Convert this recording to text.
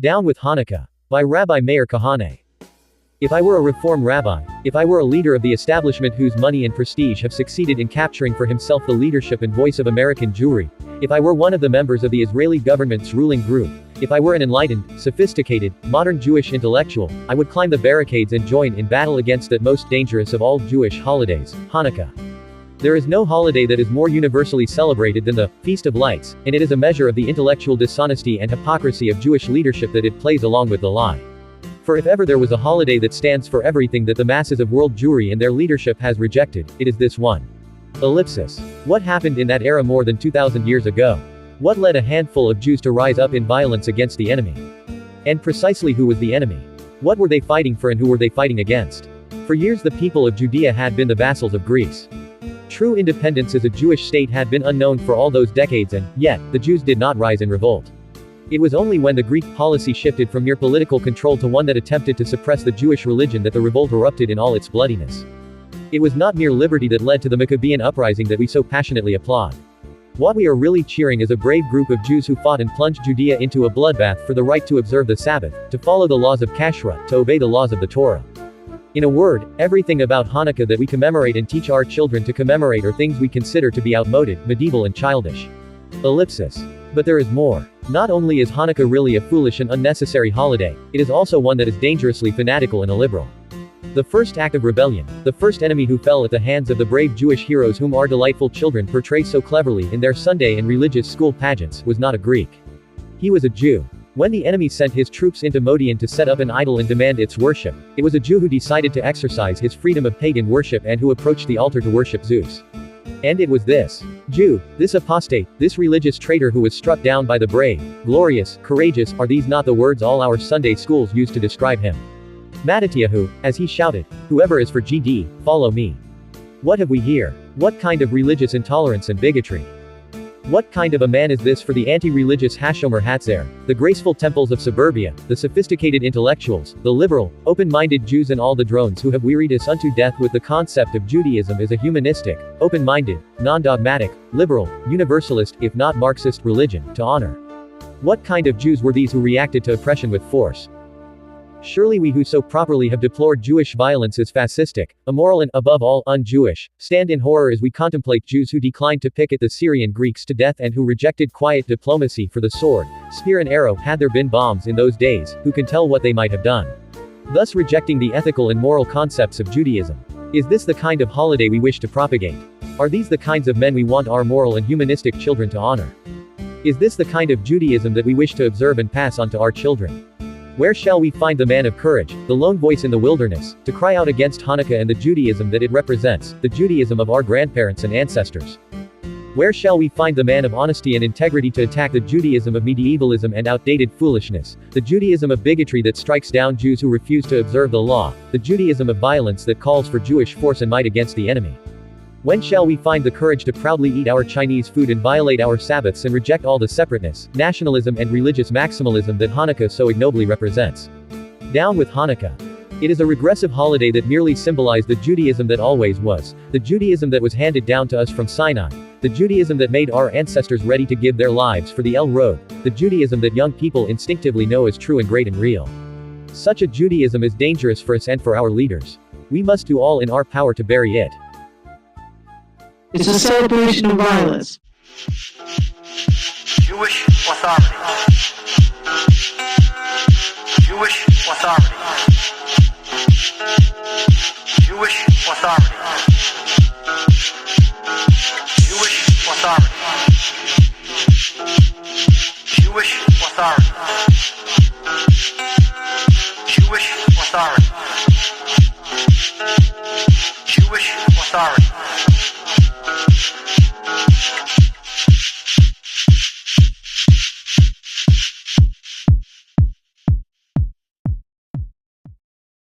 Down with Hanukah. By Rabbi Meir Kahane. If I were a reform rabbi, if I were a leader of the establishment whose money and prestige have succeeded in capturing for himself the leadership and voice of American Jewry, if I were one of the members of the Israeli government's ruling group, if I were an enlightened, sophisticated, modern Jewish intellectual, I would climb the barricades and join in battle against that most dangerous of all Jewish holidays, Hanukkah. There is no holiday that is more universally celebrated than the Feast of Lights, and it is a measure of the intellectual dishonesty and hypocrisy of Jewish leadership that it plays along with the lie. For if ever there was a holiday that stands for everything that the masses of world Jewry and their leadership has rejected, it is this one. Ellipsis. What happened in that era more than 2,000 years ago? What led a handful of Jews to rise up in violence against the enemy? And precisely who was the enemy? What were they fighting for and who were they fighting against? For years the people of Judea had been the vassals of Greece. True independence as a Jewish state had been unknown for all those decades and, yet, the Jews did not rise in revolt. It was only when the Greek policy shifted from mere political control to one that attempted to suppress the Jewish religion that the revolt erupted in all its bloodiness. It was not mere liberty that led to the Maccabean uprising that we so passionately applaud. What we are really cheering is a brave group of Jews who fought and plunged Judea into a bloodbath for the right to observe the Sabbath, to follow the laws of Kashrut, to obey the laws of the Torah. In a word, everything about Hanukkah that we commemorate and teach our children to commemorate are things we consider to be outmoded, medieval and childish. Ellipsis. But there is more. Not only is Hanukkah really a foolish and unnecessary holiday, it is also one that is dangerously fanatical and illiberal. The first act of rebellion, the first enemy who fell at the hands of the brave Jewish heroes whom our delightful children portray so cleverly in their Sunday and religious school pageants, was not a Greek. He was a Jew. When the enemy sent his troops into Modian to set up an idol and demand its worship, it was a Jew who decided to exercise his freedom of pagan worship and who approached the altar to worship Zeus. And it was this Jew, this apostate, this religious traitor who was struck down by the brave, glorious, courageous. Are these not the words all our Sunday schools use to describe him? Mattatyahu, as he shouted, "Whoever is for GD, follow me." What have we here? What kind of religious intolerance and bigotry? What kind of a man is this for the anti-religious Hashomer Hatzair, the graceful temples of suburbia, the sophisticated intellectuals, the liberal, open-minded Jews and all the drones who have wearied us unto death with the concept of Judaism as a humanistic, open-minded, non-dogmatic, liberal, universalist, if not Marxist religion, to honor? What kind of Jews were these who reacted to oppression with force? Surely we who so properly have deplored Jewish violence as fascistic, immoral and, above all, un-Jewish, stand in horror as we contemplate Jews who declined to picket the Syrian Greeks to death and who rejected quiet diplomacy for the sword, spear and arrow had there been bombs in those days, who can tell what they might have done. Thus rejecting the ethical and moral concepts of Judaism. Is this the kind of holiday we wish to propagate? Are these the kinds of men we want our moral and humanistic children to honor? Is this the kind of Judaism that we wish to observe and pass on to our children? Where shall we find the man of courage, the lone voice in the wilderness, to cry out against Hanukkah and the Judaism that it represents, the Judaism of our grandparents and ancestors? Where shall we find the man of honesty and integrity to attack the Judaism of medievalism and outdated foolishness, the Judaism of bigotry that strikes down Jews who refuse to observe the law, the Judaism of violence that calls for Jewish force and might against the enemy? When shall we find the courage to proudly eat our Chinese food and violate our Sabbaths and reject all the separateness, nationalism and religious maximalism that Hanukkah so ignobly represents? Down with Hanukkah. It is a regressive holiday that merely symbolized the Judaism that always was, the Judaism that was handed down to us from Sinai, the Judaism that made our ancestors ready to give their lives for the El Road, the Judaism that young people instinctively know as true and great and real. Such a Judaism is dangerous for us and for our leaders. We must do all in our power to bury it. It's a celebration of violence. Jewish authority.